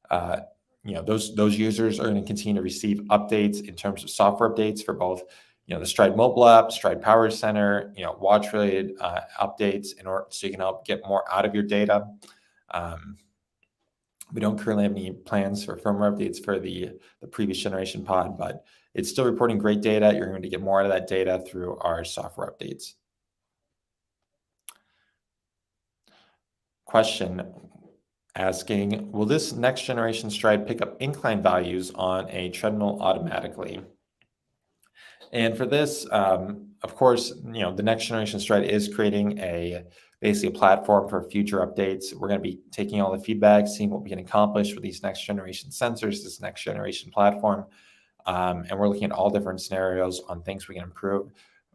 Those users are going to continue to receive updates in terms of software updates for both, the Stryd mobile app, Stryd Power Center, watch related updates in order so you can help get more out of your data. We don't currently have any plans for firmware updates for the previous generation pod, but it's still reporting great data. You're going to get more out of that data through our software updates. Question asking, will this next generation Stryd pick up incline values on a treadmill automatically? And for this, of course, the next generation Stryd is creating basically a platform for future updates. We're going to be taking all the feedback, seeing what we can accomplish with these next generation sensors, this next generation platform. And we're looking at all different scenarios on things we can improve.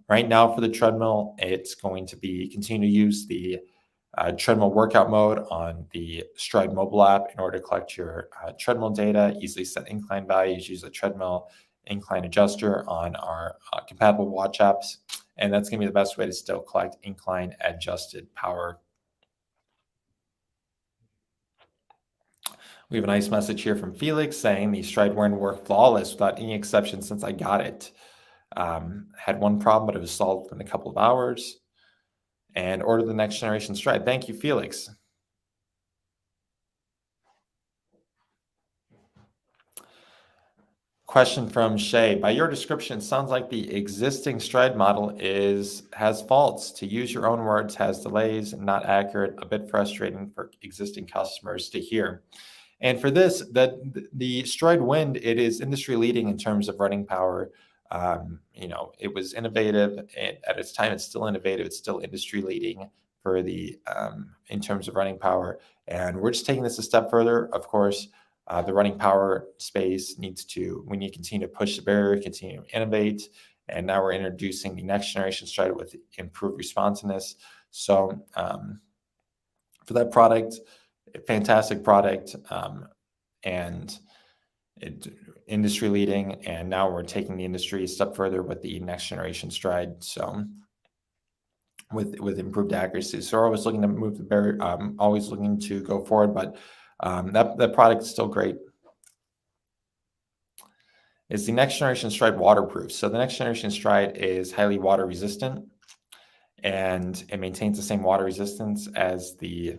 Right now for the treadmill, it's going to be continue to use the treadmill workout mode on the Stryd mobile app in order to collect your treadmill data, easily set incline values, use a treadmill incline adjuster on our compatible watch apps. And that's going to be the best way to still collect incline adjusted power. We have a nice message here from Felix saying the Stryd Warren worked flawless without any exception since I got it. Had one problem, but it was solved in a couple of hours. And order the next generation Stryd. Thank you, Felix. Question from Shay. By your description, it sounds like the existing Stryd model has faults. To use your own words, has delays, not accurate, a bit frustrating for existing customers to hear. And for this, the Stryd Wind, it is industry leading in terms of running power. It was innovative at its time. It's still innovative. It's still industry leading for in terms of running power. And we're just taking this a step further. Of course, the running power space we need to continue to push the barrier, continue to innovate. And now we're introducing the next generation Stryd with improved responsiveness. So for that product, fantastic product, and industry leading. And now we're taking the industry a step further with the next generation Stryd. So with improved accuracy. So we're always looking to move the barrier, always looking to go forward, but that product is still great. Is the next generation Stryd waterproof? So the next generation Stryd is highly water resistant, and it maintains the same water resistance as the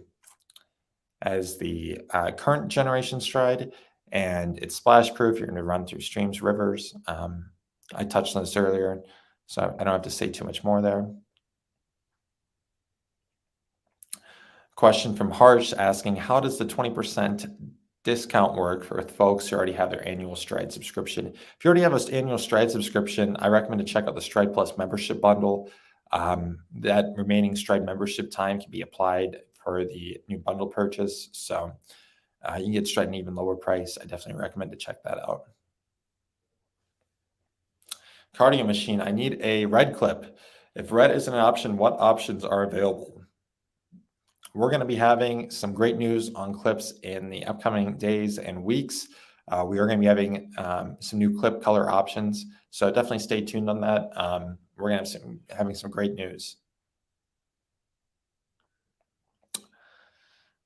current generation Stryd, and it's splash proof. You're going to run through streams, rivers. I touched on this earlier, so I don't have to say too much more there. Question from Harsh asking, how does the 20% discount work for folks who already have their annual Stryd subscription? If you already have an annual Stryd subscription, I recommend to check out the Stryd Plus membership bundle. That remaining Stryd membership time can be applied for the new bundle purchase. So you can get Stryd at an even lower price. I definitely recommend to check that out. Cardio machine, I need a red clip. If red isn't an option, what options are available? We're going to be having some great news on clips in the upcoming days and weeks. We are going to be having some new clip color options. So definitely stay tuned on that. We're going to have having some great news.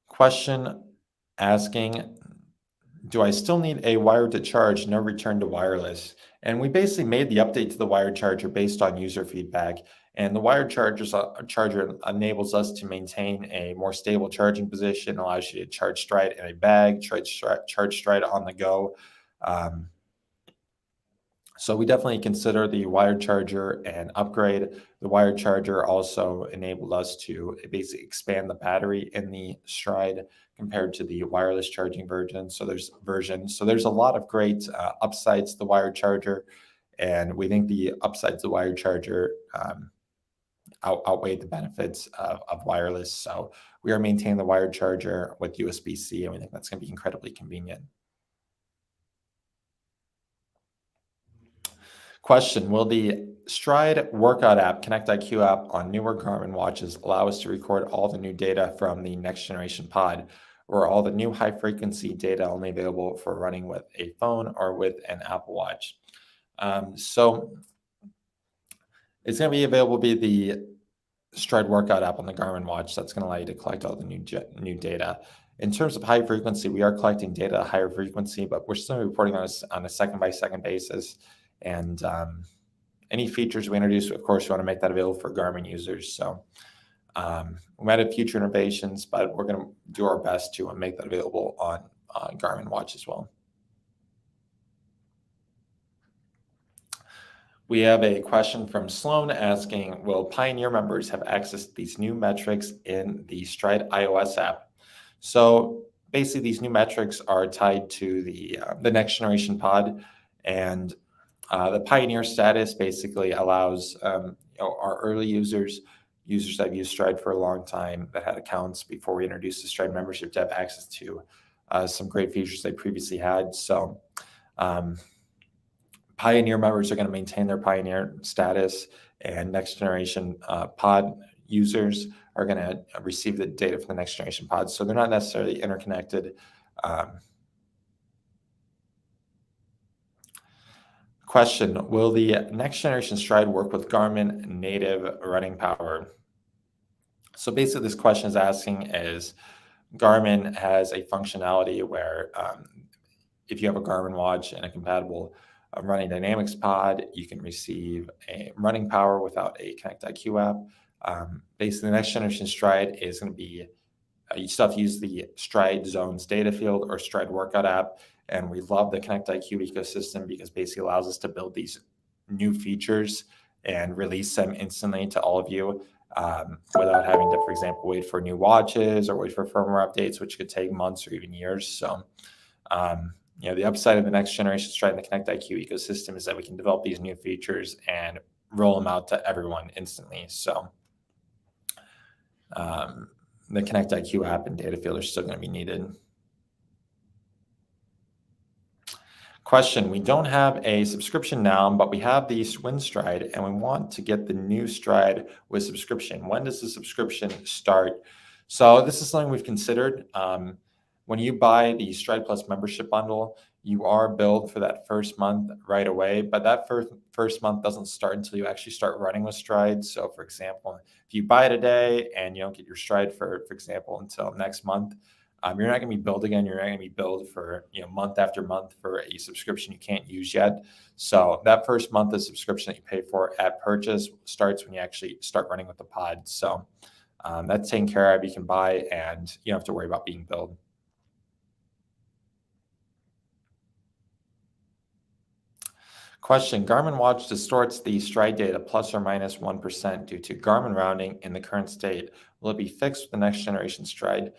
Question asking, do I still need a wired to charge, no return to wireless? And we basically made the update to the wired charger based on user feedback. And the wired charger enables us to maintain a more stable charging position, allows you to charge Stryd in a bag, charge Stryd on the go. So we definitely consider the wired charger an upgrade. The wired charger also enabled us to basically expand the battery in the Stryd compared to the wireless charging version. So there's a lot of great upsides to the wired charger, and we think the upsides of the wired charger outweigh the benefits of wireless. So we are maintaining the wired charger with USB-C, and we think that's going to be incredibly convenient. Question, will the Stryd workout app, Connect IQ app on newer Garmin watches allow us to record all the new data from the next generation pod, or all the new high frequency data only available for running with a phone or with an Apple Watch? So it's going to be available via the Stryd workout app on the Garmin watch. That's going to allow you to collect all the new data. In terms of high frequency, we are collecting data at a higher frequency, but we're still reporting on a second-by-second basis. And any features we introduce, of course, we want to make that available for Garmin users. So we might have future innovations, but we're going to do our best to make that available on Garmin watch as well. We have a question from Sloan asking, will Pioneer members have access to these new metrics in the Stryd iOS app? So basically, these new metrics are tied to the next generation pod, and the Pioneer status basically allows our early users that have used Stryd for a long time, that had accounts before we introduced the Stryd membership, to have access to some great features they previously had. So Pioneer members are going to maintain their Pioneer status, and next generation pod users are going to receive the data from the next generation pod. So they're not necessarily interconnected. Question, will the next generation Stryd work with Garmin native running power? So basically this question is asking is Garmin has a functionality where if you have a Garmin watch and a compatible running dynamics pod, you can receive a running power without a Connect IQ app. Basically, the next generation Stryd is going to be you still have to use the Stryd Zones data field or Stryd workout app. And we love the Connect IQ ecosystem because basically allows us to build these new features and release them instantly to all of you without having to, for example, wait for new watches or wait for firmware updates, which could take months or even years. So, the upside of the next generation Stryd and the Connect IQ ecosystem is that we can develop these new features and roll them out to everyone instantly. So, the Connect IQ app and data field are still going to be needed. Question, we don't have a subscription now, but we have the Stryd and we want to get the new Stryd with subscription. When does the subscription start? So this is something we've considered. When you buy the Stryd Plus membership bundle, you are billed for that first month right away, but that first month doesn't start until you actually start running with Stryd. So for example, if you buy today and you don't get your Stryd for example, until next month, you're not going to be billed again. You're not going to be billed for month after month for a subscription you can't use yet. So that first month of subscription that you pay for at purchase starts when you actually start running with the pod. So that's taken care of. You can buy and you don't have to worry about being billed. Question, Garmin watch distorts the Stryd data plus or minus 1% due to Garmin rounding in the current state. Will it be fixed with the next generation Stryd?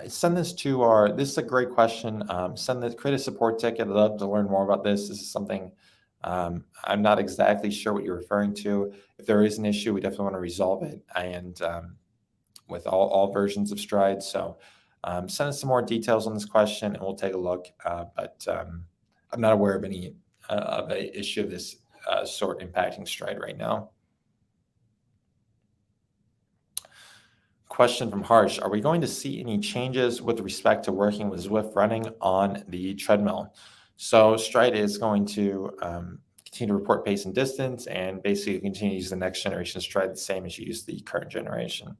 Send this to our, this is a great question. Create a support ticket. I'd love to learn more about this. This is something I'm not exactly sure what you're referring to. If there is an issue, we definitely want to resolve it and with all versions of Stryd. So send us some more details on this question and we'll take a look. But I'm not aware of any of an issue of this sort impacting Stryd right now. Question from Harsh, are we going to see any changes with respect to working with Zwift running on the treadmill? So Stryd is going to continue to report pace and distance and basically continue to use the next generation Stryd the same as you use the current generation.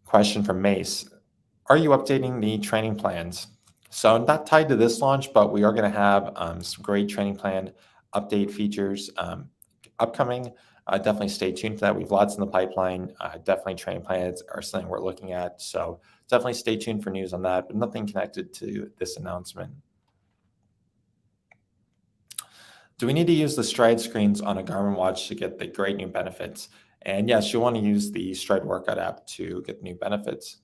Question from Mace, are you updating the training plans? So not tied to this launch, but we are going to have some great training plan update features upcoming. Definitely stay tuned for that. We have lots in the pipeline. Definitely training plans are something we're looking at. So definitely stay tuned for news on that, but nothing connected to this announcement. Do we need to use the Stryd screens on a Garmin watch to get the great new benefits? And yes, you'll want to use the Stryd workout app to get new benefits.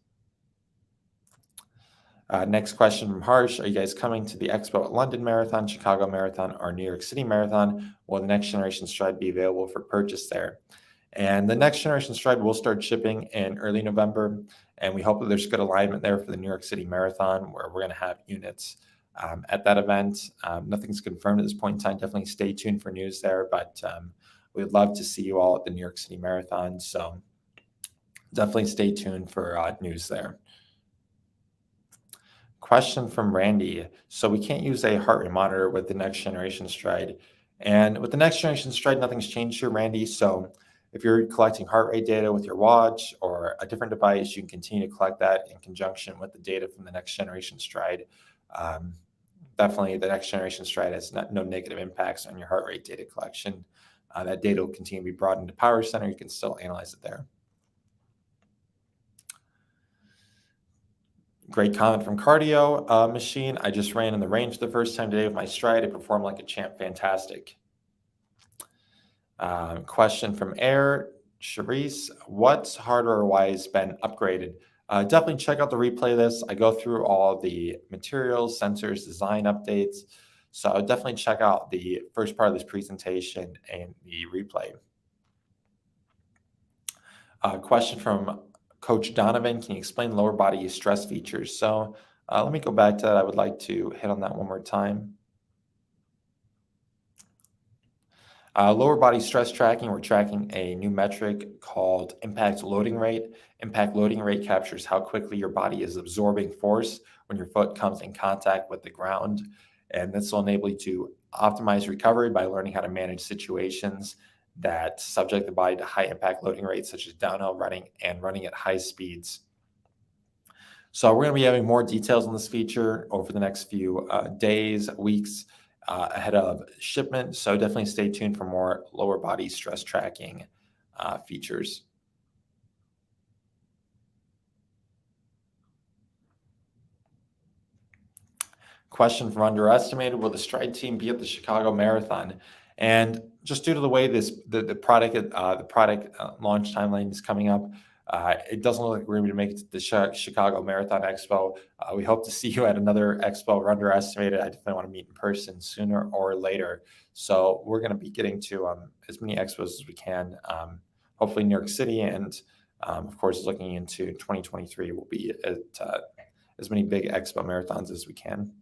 Next question from Harsh. Are you guys coming to the Expo at London Marathon, Chicago Marathon, or New York City Marathon? Will the next generation Stryd be available for purchase there? And the next generation Stryd will start shipping in early November. And we hope that there's good alignment there for the New York City Marathon, where we're going to have units at that event. Nothing's confirmed at this point in time. Definitely stay tuned for news there. But we'd love to see you all at the New York City Marathon. So definitely stay tuned for news there. Question from Randy. So we can't use a heart rate monitor with the next generation Stryd. And with the next generation Stryd, nothing's changed here, Randy. So if you're collecting heart rate data with your watch or a different device, you can continue to collect that in conjunction with the data from the next generation Stryd. Definitely the next generation Stryd has no negative impacts on your heart rate data collection. That data will continue to be brought into Power Center. You can still analyze it there. Great comment from Cardio Machine. I just ran in the range the first time today with my Stryd. I performed like a champ. Fantastic. Question from Air Charisse. What's hardware-wise been upgraded? Definitely check out the replay of this. I go through all the materials, sensors, design updates. So definitely check out the first part of this presentation and the replay. Question from Coach Donovan, can you explain lower body stress features? So let me go back to that. I would like to hit on that one more time. Lower body stress tracking, we're tracking a new metric called impact loading rate. Impact loading rate captures how quickly your body is absorbing force when your foot comes in contact with the ground. And this will enable you to optimize recovery by learning how to manage situations that subject the body to high impact loading rates, such as downhill running and running at high speeds. So we're going to be having more details on this feature over the next few days, weeks ahead of shipment. So definitely stay tuned for more lower body stress tracking features. Question from Underestimated: will the Stryd team be at the Chicago Marathon? And just due to the way the product launch timeline is coming up, it doesn't look like we're going to make it to the Chicago Marathon Expo. We hope to see you at another expo. We're Underestimated. I definitely want to meet in person sooner or later. So we're going to be getting to as many expos as we can. Hopefully New York City, and of course looking into 2023, we'll be at as many big expo marathons as we can.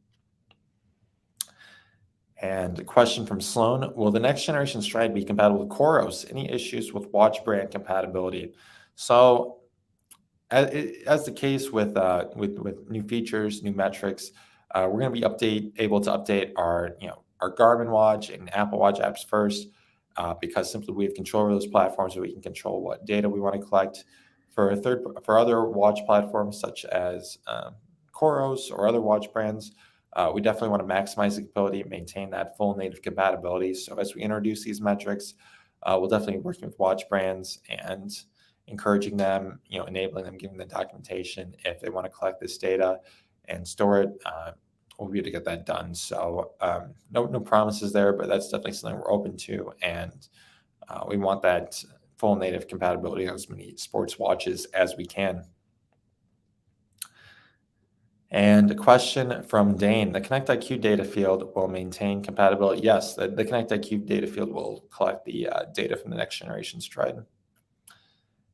And a question from Sloan: will the next generation Stryd be compatible with Coros? Any issues with watch brand compatibility? So, as the case with new features, new metrics, we're going to be able to update our Garmin watch and Apple Watch apps first, because simply we have control over those platforms, so we can control what data we want to collect. For other watch platforms such as Coros or other watch brands, we definitely want to maximize the ability and maintain that full native compatibility. So as we introduce these metrics, we'll definitely be working with watch brands and encouraging them, enabling them, giving them the documentation. If they want to collect this data and store it, we'll be able to get that done. So no promises there, but that's definitely something we're open to. And we want that full native compatibility on as many sports watches as we can. And a question from Dane: the Connect IQ data field will maintain compatibility? Yes, the Connect IQ data field will collect the data from the next generation Stryd.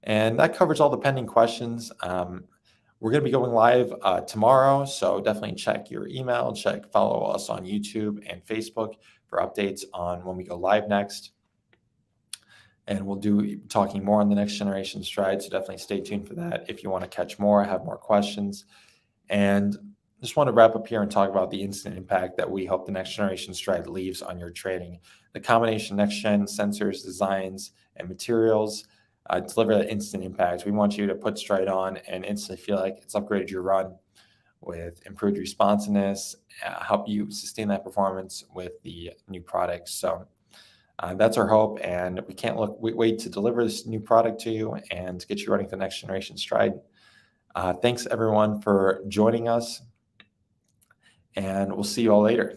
And that covers all the pending questions. We're going to be going live tomorrow, so definitely check your email, follow us on YouTube and Facebook for updates on when we go live next. And we'll do talking more on the next generation Stryd, so definitely stay tuned for that if you want to catch more, have more questions. And just want to wrap up here and talk about the instant impact that we hope the next generation Stryd leaves on your training. The combination next-gen sensors, designs, and materials deliver that instant impact. We want you to put Stryd on and instantly feel like it's upgraded your run with improved responsiveness, help you sustain that performance with the new products. So that's our hope, and we can't wait to deliver this new product to you and get you running the next generation Stryd. Thanks everyone for joining us, and we'll see you all later.